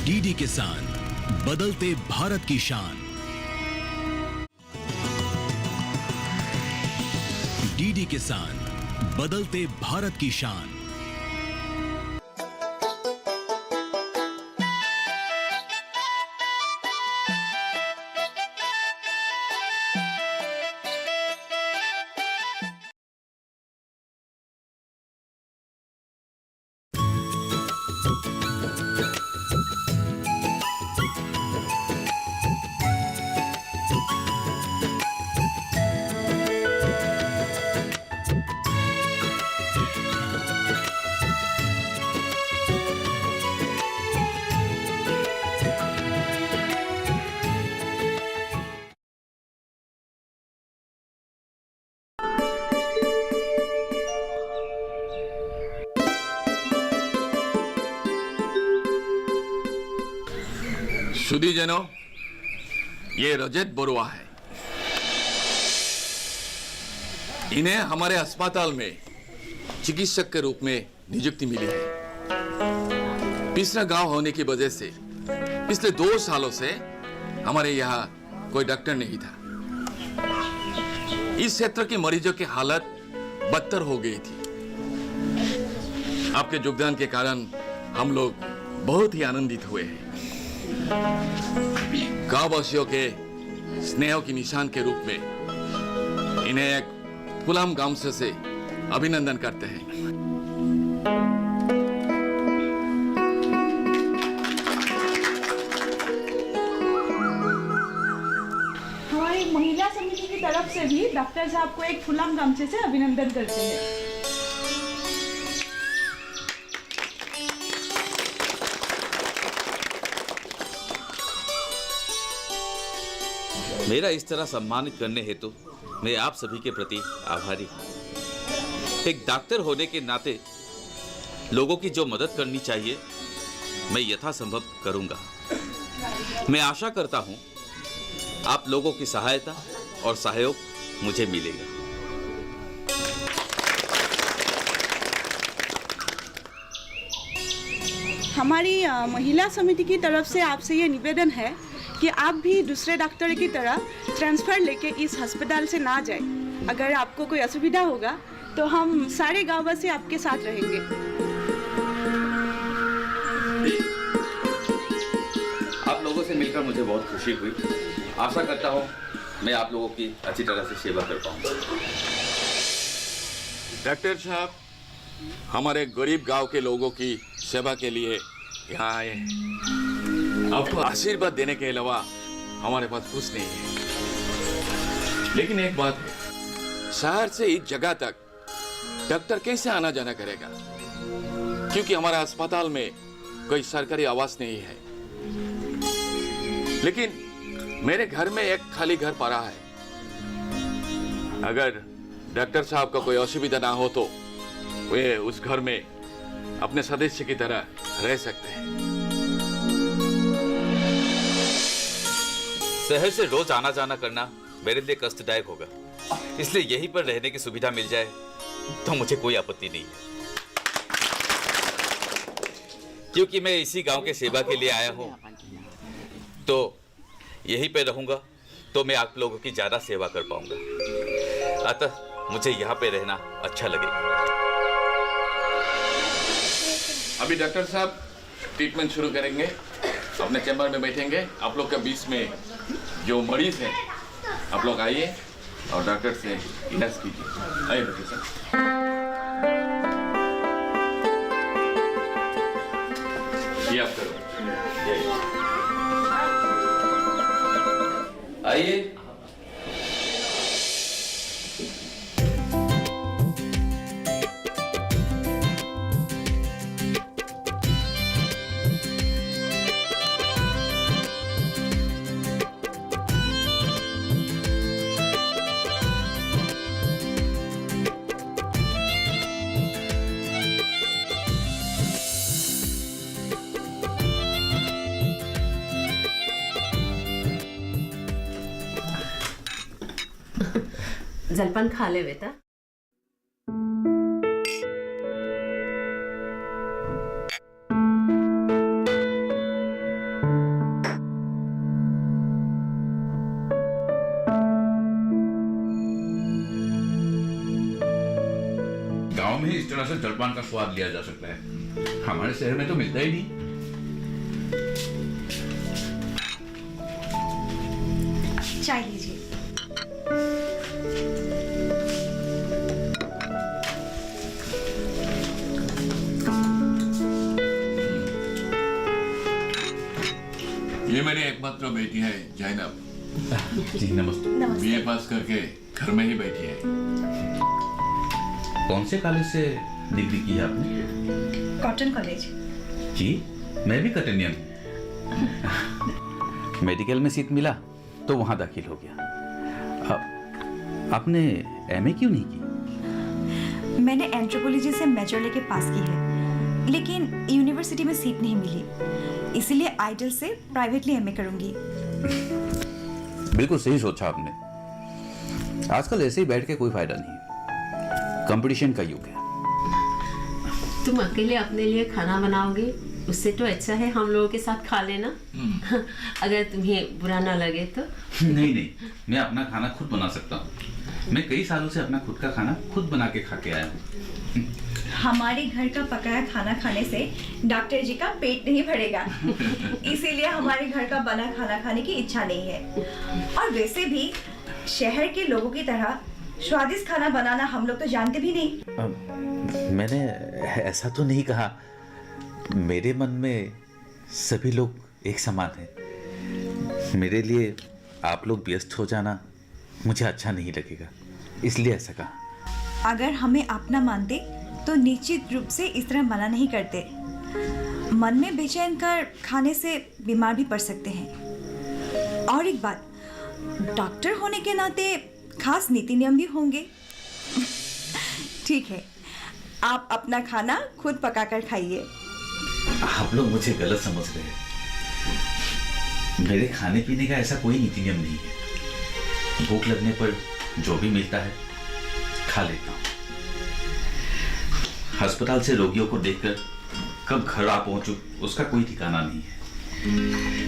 DD किसान, बदलते भारत की शान। डीडी किसान, बदलते भारत की शान। सुधीजनों, ये रजत बरुआ है। इन्हें हमारे अस्पताल में चिकित्सक के रूप में नियुक्ति मिली है। पिछड़ा गांव होने की वजह से पिछले 2 सालों से हमारे यहाँ कोई डॉक्टर नहीं था। इस क्षेत्र के मरीजों की हालत बदतर हो गई थी। आपके योगदान के कारण हम लोग बहुत ही आनंदित हुए हैं। गांववासियों के स्नेह की निशान के रूप में इन्हें एक फुलाम गांव से अभिनंदन करते हैं। हमारी महिला समिति की तरफ से भी डॉक्टर साहब को एक फुलाम गामचे से अभिनंदन करते हैं। मेरा इस तरह सम्मानित करने हेतु मैं आप सभी के प्रति आभारी हूँ। एक डॉक्टर होने के नाते लोगों की जो मदद करनी चाहिए मैं यथासंभव करूँगा। मैं आशा करता हूँ आप लोगों की सहायता और सहयोग मुझे मिलेगा। हमारी महिला समिति की तरफ से आपसे ये निवेदन है कि आप भी दूसरे डॉक्टर की तरह ट्रांसफ़र लेके इस अस्पताल से ना जाए। अगर आपको कोई असुविधा होगा तो हम सारे गांववासी आपके साथ रहेंगे। आप लोगों से मिलकर मुझे बहुत खुशी हुई। आशा करता हूँ मैं आप लोगों की अच्छी तरह से सेवा कर पाऊंगा। डॉक्टर साहब हमारे गरीब गांव के लोगों की सेवा के लिए यहाँ आए हैं। आपको आशीर्वाद देने के अलावा हमारे पास कुछ नहीं है। लेकिन एक बात है, शहर से इस जगह तक डॉक्टर कैसे आना जाना करेगा, क्योंकि हमारा अस्पताल में कोई सरकारी आवास नहीं है। लेकिन मेरे घर में एक खाली घर पड़ा है। अगर डॉक्टर साहब का कोई असुविधा ना हो तो वे उस घर में अपने सदस्य की तरह रह सकते हैं। शहर से रोज आना जाना करना मेरे लिए कष्टदायक होगा, इसलिए यहीं पर रहने की सुविधा मिल जाए तो मुझे कोई आपत्ति नहीं है। क्योंकि मैं इसी गांव के सेवा के लिए आया हूं, तो यहीं पे रहूंगा तो मैं आप लोगों की ज्यादा सेवा कर पाऊंगा। अतः मुझे यहाँ पे रहना अच्छा लगेगा। अभी डॉक्टर साहब ट्रीटमेंट शुरू करेंगे। अपने चैम्बर में बैठेंगे। आप लोग के बीच में जो मरीज हैं, आप लोग आइए और डॉक्टर से इलाज कीजिए। आइए डॉक्टर साहब। ये आप करो। आइए। जलपान खा ले बेटा। गांव में इस तरह से जलपान का स्वाद लिया जा सकता है, हमारे शहर में तो मिलता ही नहीं। चाय लीजिए। ये मेरी एकमात्र बेटी है जैनब। जी नमस्ते। नमस्ते। बीए पास करके घर में ही बैठी है। कौन से कॉलेज से डिग्री की है आपने? Cotton college. जी मैं भी कटनियन मेडिकल में सीट मिला तो वहां दाखिल हो गया। आपने एमए क्यों नहीं की? मैंने एंथ्रोपोलॉजी से मेजर लेके पास की है, लेकिन यूनिवर्सिटी में सीट नहीं मिली, इसीलिए आइडल से प्राइवेटली एमए करूंगी। बिल्कुल सही सोचा आपने। आजकल ऐसे ही बैठ के कोई फायदा नहीं, कंपटीशन का युग है। तुम अकेले अपने लिए खाना बनाओगे, उससे तो अच्छा है हम लोगों के साथ खा लेना। अगर तुम्हें बुरा ना लगे तो। नहीं नहीं, मैं अपना खाना खुद बना सकता हूँ। मैं कई सालों से अपना खुद का खाना खुद बना के खा के आया हूँ। हमारे घर का पकाया खाना खाने से डॉक्टर जी का पेट नहीं भरेगा, इसीलिए हमारे घर का बना खाना खाने की इच्छा नहीं है। और वैसे भी शहर के लोगों की तरह स्वादिष्ट खाना बनाना हम लोग तो जानते भी नहीं। मैंने ऐसा तो नहीं कहा, मेरे मन में सभी लोग एक समान हैं। मेरे लिए आप लोग व्यस्त हो जाना मुझे अच्छा नहीं लगेगा, इसलिए ऐसा कहा। अगर हमें अपना मानते तो निश्चित रूप से इस तरह मना नहीं करते। मन में बेचैन कर खाने से बीमार भी पड़ सकते हैं। और एक बात, डॉक्टर होने के नाते खास नीति नियम भी होंगे। ठीक है, आप अपना खाना खुद पकाकर खाइए। आप लोग मुझे गलत समझ रहे हैं। मेरे खाने पीने का ऐसा कोई नीति नियम नहीं है। भूख लगने पर जो भी मिलता है खा लेता हूँ। अस्पताल से रोगियों को देखकर कब घर आ पहुंचूं उसका कोई ठिकाना नहीं है।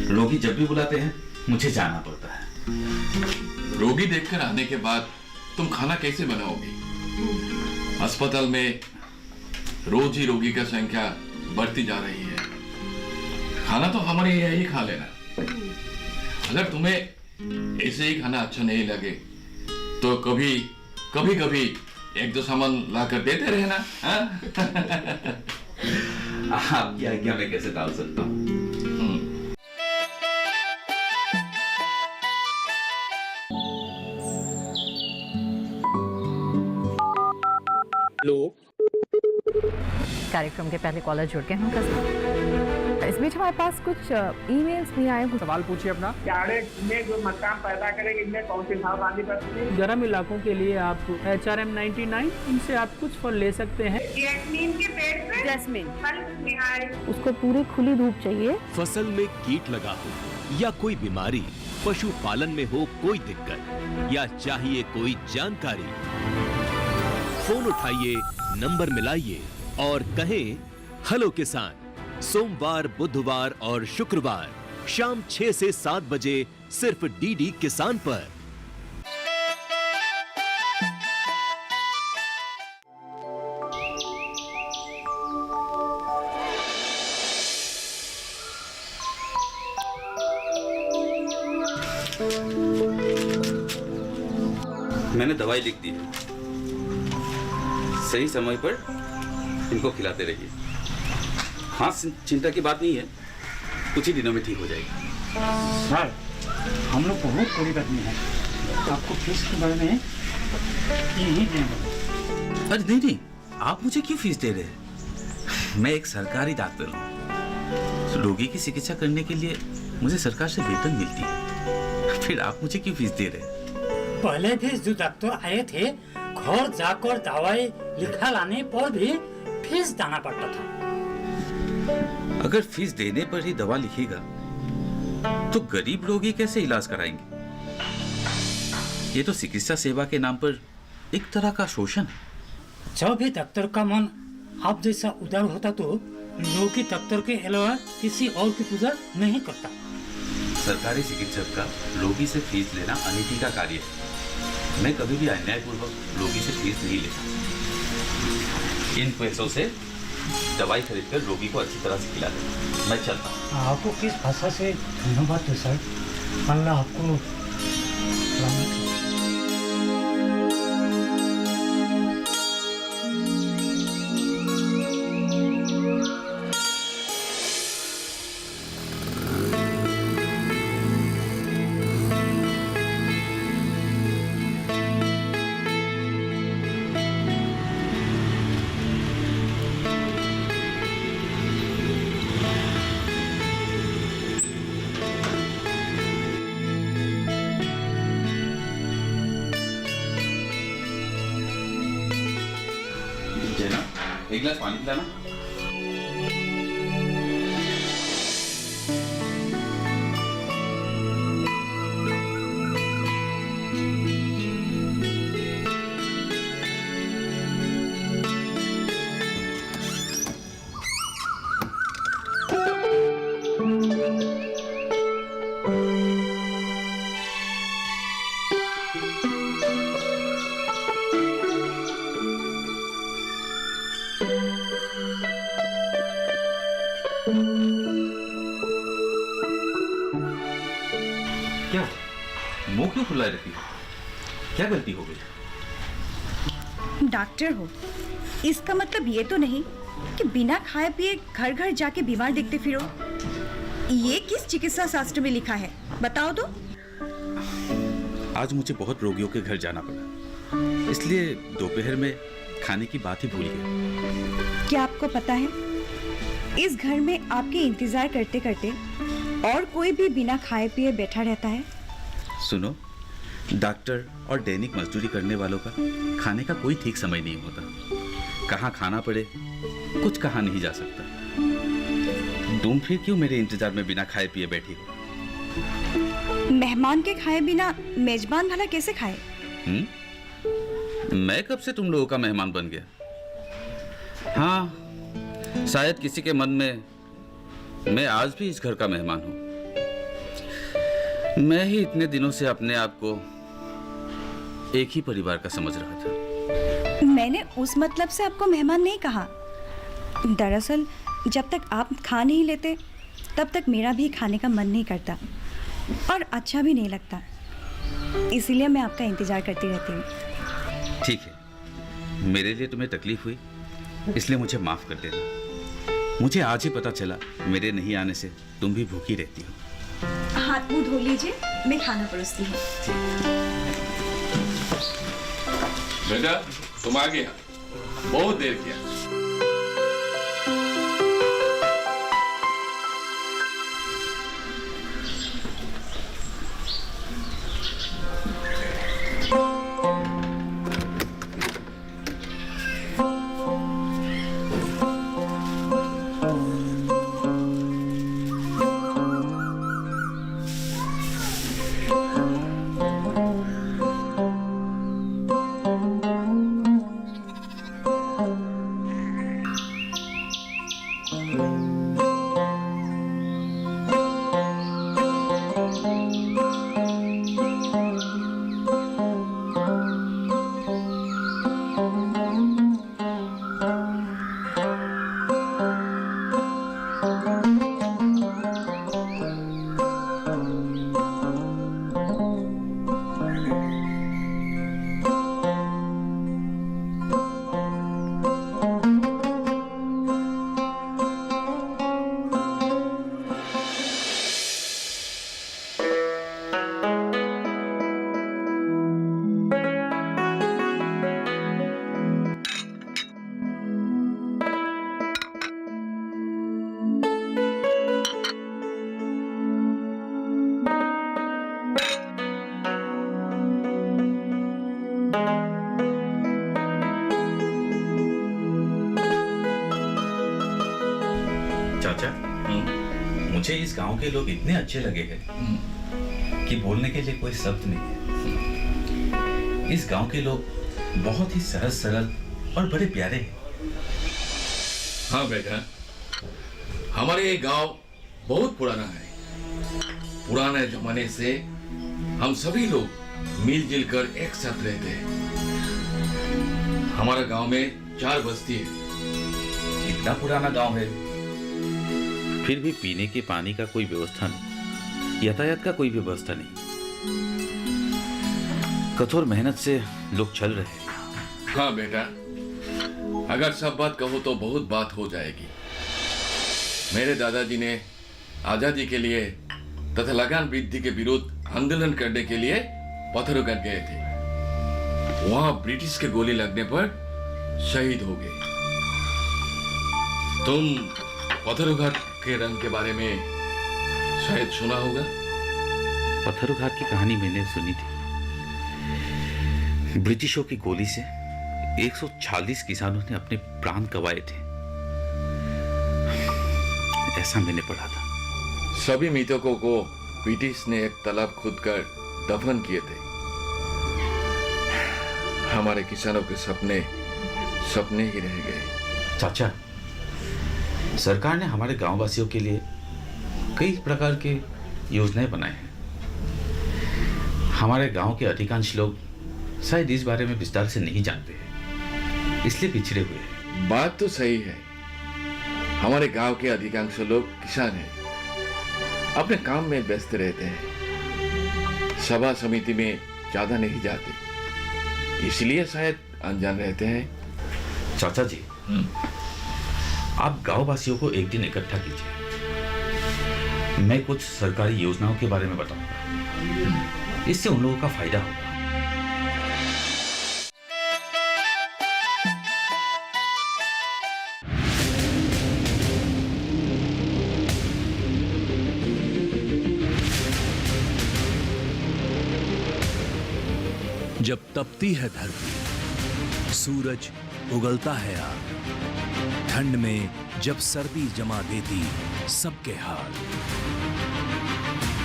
रोगी जब भी बुलाते हैं मुझे जाना पड़ता है। रोगी देखकर आने के बाद तुम खाना कैसे बनाओगी? अस्पताल में रोज ही रोगी का संख्या बढ़ती जा रही है। खाना तो हमारे यहाँ ही खा लेना। अगर तुम्हें ऐसे ही खाना अच्छा नहीं लगे तो कभी कभी एक दो सामान ला कर देते रहना। आपकी आज्ञा में कैसे डाल सकता हूँ? कार्यक्रम के पहले कॉलर जुड़ गए हैं। इस बीच हमारे पास कुछ ईमेल्स भी आए। सवाल पूछिए अपना। कैडेट में जो मकान पैदा करेंगे, इनमें कौन सी सावधानी बरतनी है? गर्म इलाकों के लिए आप HRM 99 इनसे आप कुछ फल ले सकते हैं। जैस्मीन के पेड़ पे जैस्मिन, फल निहाय। उसको पूरी खुली धूप चाहिए। फसल में कीट लगा हो या कोई बीमारी, पशुपालन में हो कोई दिक्कत या चाहिए कोई जानकारी, फोन उठाइए, नंबर मिलाइए और कहें हेलो किसान। सोमवार, बुधवार और शुक्रवार शाम 6 से 7 बजे सिर्फ डीडी किसान पर। मैंने दवाई लिख दी है, सही समय पर इनको खिलाते रहिए। हाँ, चिंता की बात नहीं है, कुछ ही दिनों में ठीक हो जाएगी। सर, हम लोग बहुत गरीब आदमी हैं, तो आपको फीस के बारे में नहीं देंगे। अरे नहीं, आप मुझे क्यों फीस दे रहे हैं? मैं एक सरकारी डॉक्टर हूँ। रोगी की चिकित्सा करने के लिए मुझे सरकार से वेतन मिलती है, फिर आप मुझे क्यों फीस दे रहे हैं? पहले भी जो डॉक्टर आए थे, घर जाकर दवाई लिखा लाने पर भी फीस देना पड़ता था। अगर फीस देने पर ही दवा लिखेगा तो गरीब रोगी कैसे इलाज कराएंगे? ये तो चिकित्सा सेवा के नाम पर एक तरह का शोषण है। जब भी डॉक्टर का मन आप जैसा उदार होता तो रोगी डॉक्टर के अलावा किसी और की पूजा नहीं करता। सरकारी चिकित्सक का रोगी से फीस लेना अनीति का कार्य है। मैं कभी भी अन्यायपूर्वक रोगी से फीस नहीं लेता। इन पैसों से दवाई खरीद कर रोगी को अच्छी तरह से खिला दें। मैं चलता हूँ। आपको किस भाषा से धन्यवाद दे सर। अल्लाह आपको सलामत रखे। एक गिलास पानी पिलाना। क्या मुंह क्यों फुलाए रखी हो? क्या गलती हो गई? डॉक्टर हो इसका मतलब ये तो नहीं कि बिना खाए पिए घर घर जाके बीमार देखते फिरो। ये किस चिकित्सा शास्त्र में लिखा है बताओ तो। आज मुझे बहुत रोगियों के घर जाना पड़ा, इसलिए दोपहर में खाने की बात ही भूल गया। क्या आपको पता है इस घर में आपके इंतजार करते करते और कोई भी बिना खाए पिए बैठा रहता है? सुनो, डॉक्टर और दैनिक मजदूरी करने वालों का खाने का कोई ठीक समय नहीं होता। कहाँ खाना पड़े कुछ कहा नहीं जा सकता। तुम फिर क्यों मेरे इंतजार में बिना खाए पिए बैठी हो? मेहमान के खाए बिना मेजबान भला कैसे खाए? मैं कब से तुम लोगों का मेहमान बन गया? हाँ, शायद किसी के मन में मैं आज भी इस घर का मेहमान हूं। मैं ही इतने दिनों से अपने आप को एक ही परिवार का समझ रहा था। मैंने उस मतलब से आपको मेहमान नहीं कहा। दरअसल जब तक आप खा नहीं लेते तब तक मेरा भी खाने का मन नहीं करता और अच्छा भी नहीं लगता। इसीलिए मैं आपका इंतजार करती रहती हूँ। ठीक है, मेरे लिए तुम्हें तकलीफ हुई इसलिए मुझे माफ कर देना। मुझे आज ही पता चला मेरे नहीं आने से तुम भी भूखी रहती हो। हाथ मुंह धो लीजिए, मैं खाना परोसती हूँ। बेटा तुम आ गया, बहुत देर किया। चाचा, मुझे इस गांव के लोग इतने अच्छे लगे हैं कि बोलने के लिए कोई शब्द नहीं है। इस गांव के लोग बहुत ही सहज सरल और बड़े प्यारे हैं। हाँ बेटा, हमारे ये गांव बहुत पुराना है। पुराने जमाने से हम सभी लोग मिलजुल कर एक साथ रहते हैं। हमारा गांव में 4 बस्ती है। इतना पुराना गांव है, फिर भी पीने के पानी का कोई व्यवस्था नहीं, यातायात का कोई व्यवस्था नहीं। कठोर मेहनत से लोग चल रहे हैं। हाँ बेटा, अगर सब बात कहो तो बहुत बात हो जाएगी। मेरे दादाजी ने आजादी के लिए तथा लगान वृद्धि के विरुद्ध आंदोलन करने के लिए पत्थरघाट गए थे। वहां ब्रिटिश के गोली लगने पर शहीद हो गए। तुम पत्थरघाट के रंग के बारे में शायद सुना होगा। पत्थरघाट की कहानी मैंने सुनी थी। ब्रिटिशों की गोली से 140 किसानों ने अपने प्राण गंवाए थे, ऐसा मैंने पढ़ा था। सभी मृतकों को ब्रिटिश ने एक तालाब खोदकर दफन किए थे। हमारे किसानों के सपने सपने ही रह गए। चाचा, सरकार ने हमारे गांव वासियों के लिए कई प्रकार के योजनाएं बनाए हैं। हमारे गांव के अधिकांश लोग शायद इस बारे में विस्तार से नहीं जानते हैं, इसलिए पिछड़े हुए हैं। बात तो सही है। हमारे गांव के अधिकांश लोग किसान हैं, अपने काम में व्यस्त रहते हैं, सभा समिति में ज्यादा नहीं जाते, इसलिए शायद अनजान रहते हैं। चाचा जी, आप गांव वासियों को एक दिन इकट्ठा कीजिए, मैं कुछ सरकारी योजनाओं के बारे में बताऊंगा, इससे उन लोगों का फायदा होगा। जब तपती है धरती, सूरज उगलता है आग, ठंड में जब सर्दी जमा देती सबके हाल,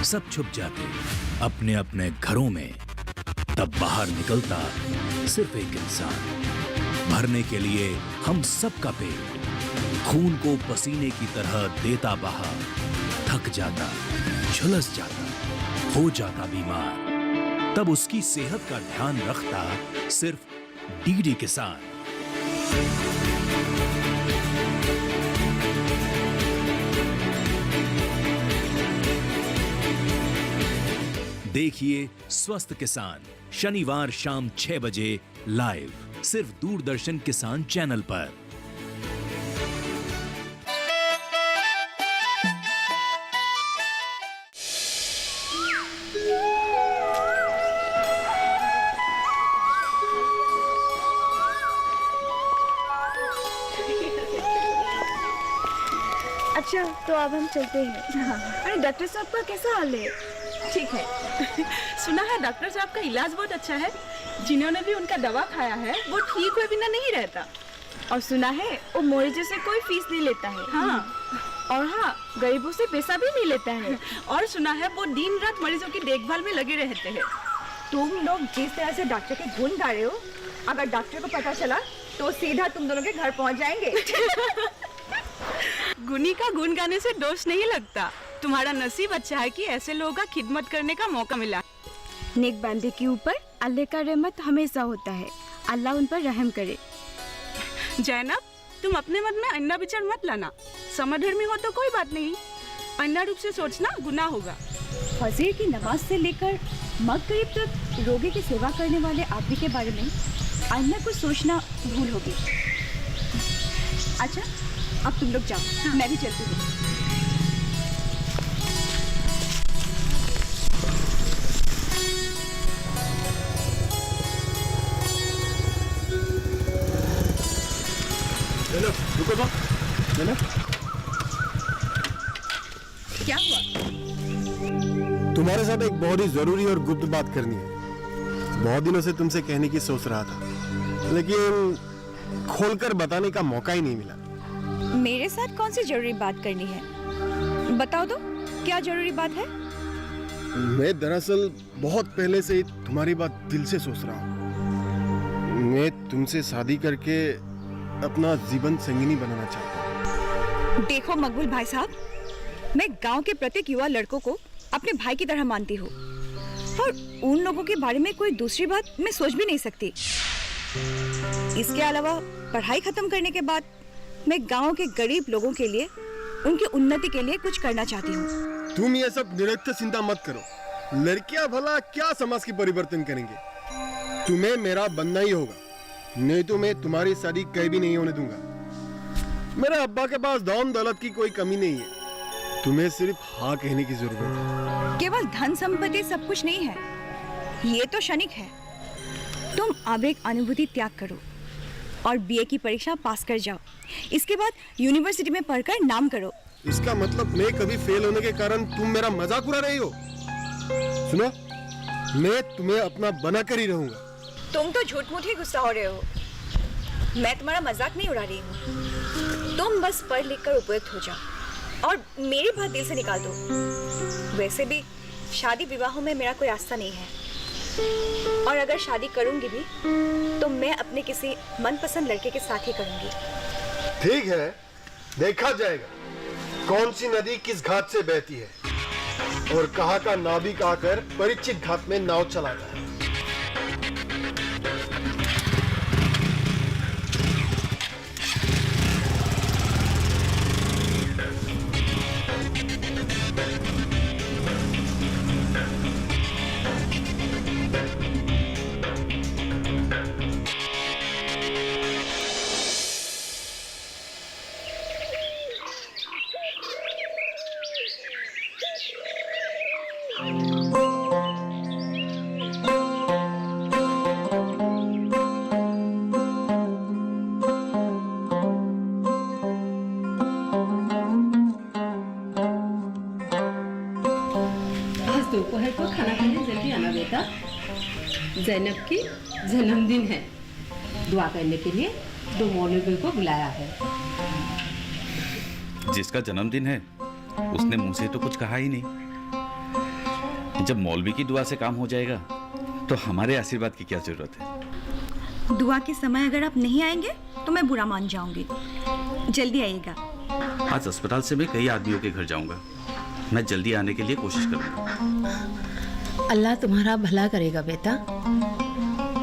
सब छुप जाते अपने अपने घरों में, तब बाहर निकलता सिर्फ एक इंसान, भरने के लिए हम सबका पेट, खून को पसीने की तरह देता बहा, थक जाता, झुलस जाता, हो जाता बीमार, तब उसकी सेहत का ध्यान रखता सिर्फ डीडी किसान। देखिए स्वस्थ किसान शनिवार शाम 6 बजे लाइव, सिर्फ दूरदर्शन किसान चैनल पर। अच्छा, तो अब हम चलते हैं। हाँ। अरे डॉक्टर साहब का कैसा हाल है? ठीक है। सुना है डॉक्टर साहब का इलाज बहुत अच्छा है। जिन्होंने भी उनका दवा खाया है वो ठीक हुए बिना नहीं रहता। और सुना है वो मरीजों से कोई फीस नहीं लेता है। हाँ। और हाँ, गरीबों से पैसा भी नहीं लेता है। और सुना है वो दिन रात मरीजों की देखभाल में लगे रहते हैं। तुम लोग जिस तरह से डॉक्टर के गुण गा रहे हो, अगर डॉक्टर को पता चला तो सीधा तुम दोनों के घर पहुंच जाएंगे। गुनी का गुण गाने से दोष नहीं लगता। तुम्हारा नसीब अच्छा है कि ऐसे लोगों का खिदमत करने का मौका मिला। नेक बंदे के ऊपर अल्लाह का रहमत हमेशा होता है। अल्लाह उन पर रहम करे। जैनब, तुम अपने मन में अन्ना विचार मत लाना। समधर्मी हो तो कोई बात नहीं, अन्ना रूप से सोचना गुनाह होगा। फजीर की नमाज से लेकर मगरिब तक रोगी की सेवा करने वाले आदमी के बारे में अन्ना को सोचना भूल होगी। अच्छा, अब तुम लोग जाओ। हाँ। मैं भी चलती हूँ। रुको तो। क्या हुआ? तुम्हारे साथ एक बहुत ही जरूरी और गुप्त बात करनी है। बहुत दिनों से तुमसे कहने की सोच रहा था, लेकिन खोलकर बताने का मौका ही नहीं मिला। मेरे साथ कौन सी जरूरी बात करनी है? बताओ तो, क्या जरूरी बात है? मैं दरअसल बहुत पहले से ही तुम्हारी बात दिल से सोच रहा हूँ। मैं तुमसे शादी करके अपना जीवन संगिनी बनाना चाहता हूँ। देखो मकबूल भाई साहब, मैं गांव के प्रत्येक युवा लड़कों को अपने भाई की तरह मानती हूँ और उन लोगों के बारे में कोई दूसरी बात मैं सोच भी नहीं सकती। इसके अलावा पढ़ाई खत्म करने के बाद मैं गांव के गरीब लोगों के लिए, उनकी उन्नति के लिए कुछ करना चाहती हूँ। तुम ये सब निरर्थक चिंता मत करो। लड़कियां भला क्या समाज की परिवर्तन करेंगे? तुम्हें मेरा बनना ही होगा, नहीं तो मैं तुम्हारी शादी कहीं भी नहीं होने दूंगा। मेरे अब्बा के पास धन दौलत की कोई कमी नहीं है, तुम्हें सिर्फ हाँ कहने की जरूरत है। केवल धन संपत्ति सब कुछ नहीं है, ये तो क्षणिक है। तुम अब एक अनुभूति त्याग करो और बीए की परीक्षा पास कर जाओ। इसके बाद यूनिवर्सिटी में पढ़कर नाम करो। इसका मतलब मैं कभी फेल होने के कारण तुम मेरा मजाक उड़ा रही हो? सुनो, मैं तुम्हें अपना बना कर ही रहूंगा। तुम तो झूठ मूठ ही गुस्सा हो रहे हो। मैं तुम्हारा मजाक नहीं उड़ा रही हूँ। तुम बस पढ़ लिख कर उपयुक्त हो जाओ और मेरी बात दिल से निकाल दो। वैसे भी शादी विवाहों में मेरा कोई आस्था नहीं है, और अगर शादी करूंगी भी तो मैं अपने किसी मनपसंद लड़के के साथ ही करूंगी। ठीक है, देखा जाएगा कौन सी नदी किस घाट से बहती है और कहाँ का नाविक आकर परिचित घाट में नाव चलाता है। दोपहर को खाना खाने जल्दी आना बेटा। जैनब की जन्मदिन है, दुआ करने के लिए 2 मौलवी को बुलाया है। जिसका जन्मदिन है उसने मुंह से तो कुछ कहा ही नहीं। जब मौलवी की दुआ से काम हो जाएगा तो हमारे आशीर्वाद की क्या जरूरत है? दुआ के समय अगर आप नहीं आएंगे तो मैं बुरा मान जाऊंगी। जल्दी आइएगा। आज अस्पताल से मैं कई आदमियों के घर जाऊंगा, मैं जल्दी आने के लिए कोशिश करूंगा। अल्लाह तुम्हारा भला करेगा बेटा,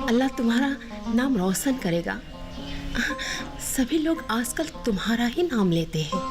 अल्लाह तुम्हारा नाम रोशन करेगा। सभी लोग आजकल तुम्हारा ही नाम लेते हैं।